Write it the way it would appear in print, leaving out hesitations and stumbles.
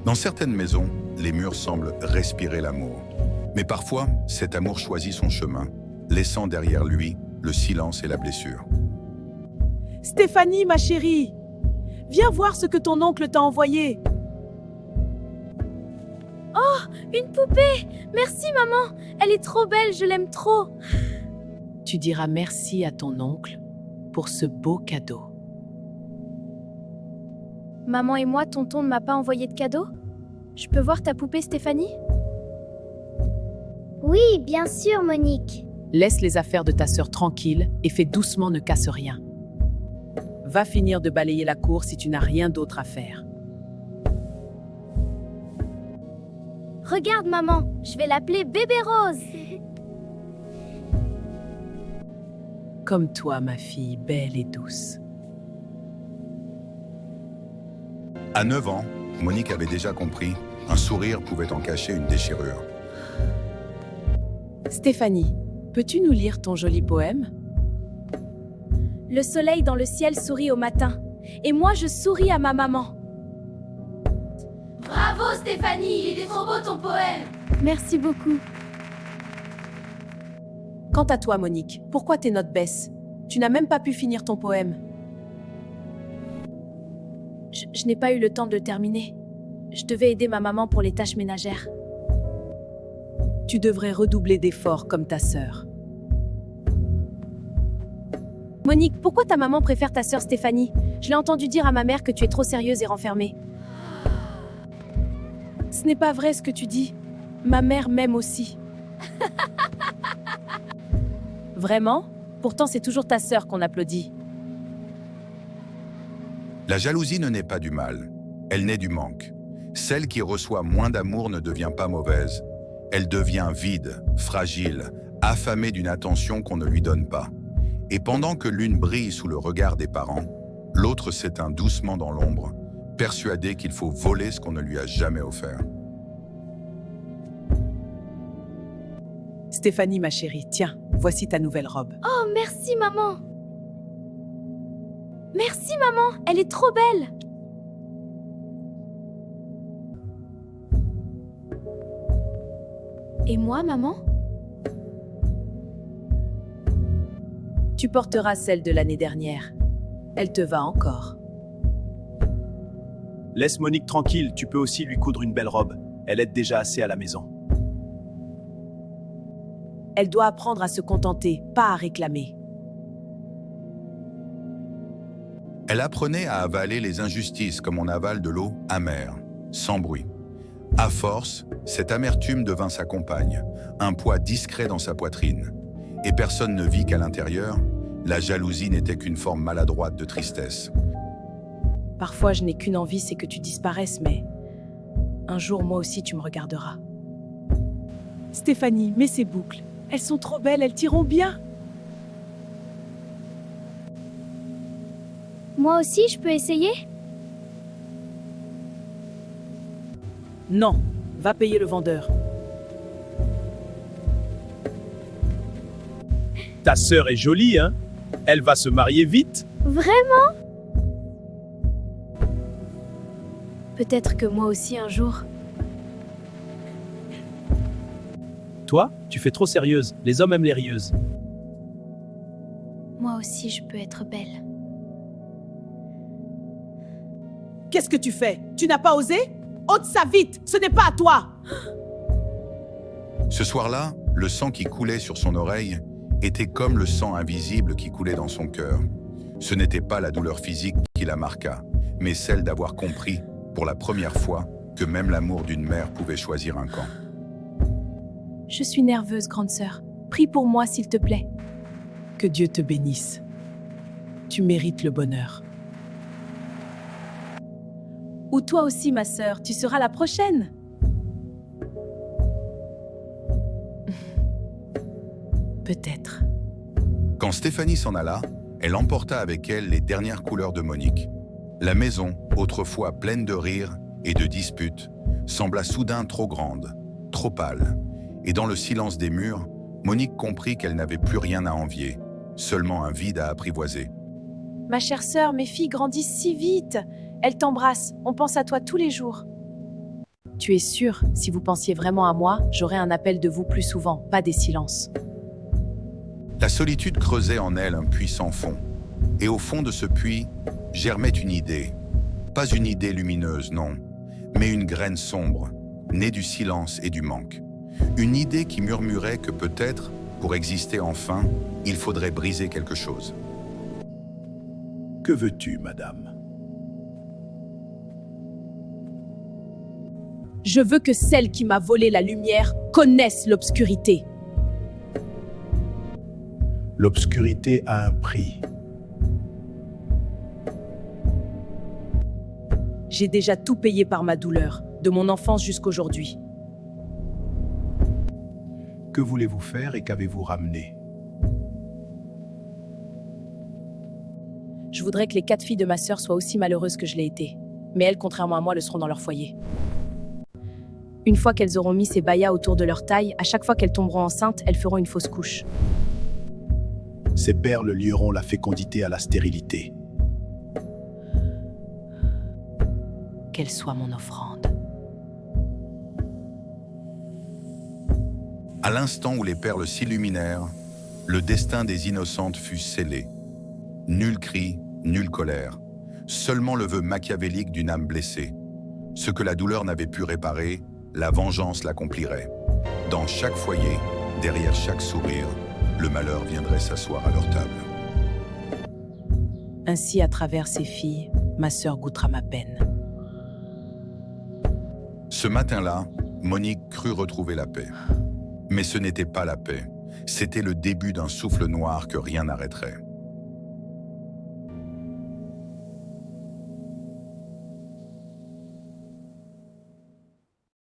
Dans certaines maisons, les murs semblent respirer l'amour. Mais parfois, cet amour choisit son chemin, laissant derrière lui le silence et la blessure. Stéphanie, ma chérie, viens voir ce que ton oncle t'a envoyé. Une poupée! Merci maman! Elle est trop belle, je l'aime trop! Tu diras merci à ton oncle pour ce beau cadeau. Maman et moi, tonton ne m'a pas envoyé de cadeau? Je peux voir ta poupée, Stéphanie? Oui, bien sûr, Monique. Laisse les affaires de ta sœur tranquilles et fais doucement, ne casse rien. Va finir de balayer la cour si tu n'as rien d'autre à faire. Regarde maman, je vais l'appeler Bébé Rose! Comme toi, ma fille, belle et douce. À 9 ans, Monique avait déjà compris, un sourire pouvait en cacher une déchirure. Stéphanie, peux-tu nous lire ton joli poème? Le soleil dans le ciel sourit au matin, et moi je souris à ma maman. Bravo Stéphanie, il était trop beau ton poème. Merci beaucoup. Quant à toi, Monique, pourquoi tes notes baissent? Tu n'as même pas pu finir ton poème. Je n'ai pas eu le temps de le terminer. Je devais aider ma maman pour les tâches ménagères. Tu devrais redoubler d'efforts comme ta sœur. Monique, pourquoi ta maman préfère ta sœur Stéphanie? Je l'ai entendu dire à ma mère que tu es trop sérieuse et renfermée. Ce n'est pas vrai ce que tu dis. Ma mère m'aime aussi. Vraiment? Pourtant, c'est toujours ta sœur qu'on applaudit. La jalousie ne naît pas du mal, elle naît du manque. Celle qui reçoit moins d'amour ne devient pas mauvaise. Elle devient vide, fragile, affamée d'une attention qu'on ne lui donne pas. Et pendant que l'une brille sous le regard des parents, l'autre s'éteint doucement dans l'ombre, persuadée qu'il faut voler ce qu'on ne lui a jamais offert. Stéphanie, ma chérie, tiens, voici ta nouvelle robe. Oh, merci maman! Merci maman, elle est trop belle! Et moi, maman? Tu porteras celle de l'année dernière. Elle te va encore. Laisse Monique tranquille, tu peux aussi lui coudre une belle robe. Elle aide déjà assez à la maison. Elle doit apprendre à se contenter, pas à réclamer. Elle apprenait à avaler les injustices comme on avale de l'eau amère, sans bruit. À force, cette amertume devint sa compagne, un poids discret dans sa poitrine. Et personne ne vit qu'à l'intérieur, la jalousie n'était qu'une forme maladroite de tristesse. Parfois, je n'ai qu'une envie, c'est que tu disparaisses, mais un jour, moi aussi, tu me regarderas. Stéphanie, mets ces boucles. Elles sont trop belles, elles t'iront bien. Moi aussi, je peux essayer? Non, va payer le vendeur. Ta sœur est jolie, hein? Elle va se marier vite. Vraiment? Peut-être que moi aussi un jour. Toi, tu fais trop sérieuse. Les hommes aiment les rieuses. Moi aussi, je peux être belle. Qu'est-ce que tu fais? Tu n'as pas osé? Ôte ça vite, ce n'est pas à toi. Ce soir-là, le sang qui coulait sur son oreille était comme le sang invisible qui coulait dans son cœur. Ce n'était pas la douleur physique qui la marqua, mais celle d'avoir compris, pour la première fois, que même l'amour d'une mère pouvait choisir un camp. Je suis nerveuse, grande sœur. Prie pour moi, s'il te plaît. Que Dieu te bénisse. Tu mérites le bonheur. Ou toi aussi, ma sœur, tu seras la prochaine. Peut-être. Quand Stéphanie s'en alla, elle emporta avec elle les dernières couleurs de Monique. La maison, autrefois pleine de rires et de disputes, sembla soudain trop grande, trop pâle. Et dans le silence des murs, Monique comprit qu'elle n'avait plus rien à envier, seulement un vide à apprivoiser. Ma chère sœur, mes filles grandissent si vite. Elles t'embrassent, on pense à toi tous les jours. Tu es sûr, si vous pensiez vraiment à moi, j'aurais un appel de vous plus souvent, pas des silences. La solitude creusait en elle un puits sans fond. Et au fond de ce puits, germait une idée. Pas une idée lumineuse, non, mais une graine sombre, née du silence et du manque. Une idée qui murmurait que peut-être, pour exister enfin, il faudrait briser quelque chose. Que veux-tu, madame? Je veux que celle qui m'a volé la lumière connaisse l'obscurité. L'obscurité a un prix. J'ai déjà tout payé par ma douleur, de mon enfance jusqu'aujourd'hui. Que voulez-vous faire et qu'avez-vous ramené? Je voudrais que les 4 filles de ma sœur soient aussi malheureuses que je l'ai été. Mais elles, contrairement à moi, le seront dans leur foyer. Une fois qu'elles auront mis ces bayas autour de leur taille, à chaque fois qu'elles tomberont enceintes, elles feront une fausse couche. Ces perles lieront la fécondité à la stérilité. Qu'elle soit mon offrande. À l'instant où les perles s'illuminèrent, le destin des innocentes fut scellé. Nul cri, nulle colère. Seulement le vœu machiavélique d'une âme blessée. Ce que la douleur n'avait pu réparer, la vengeance l'accomplirait. Dans chaque foyer, derrière chaque sourire, le malheur viendrait s'asseoir à leur table. Ainsi, à travers ces filles, ma sœur goûtera ma peine. Ce matin-là, Monique crut retrouver la paix. Mais ce n'était pas la paix. C'était le début d'un souffle noir que rien n'arrêterait.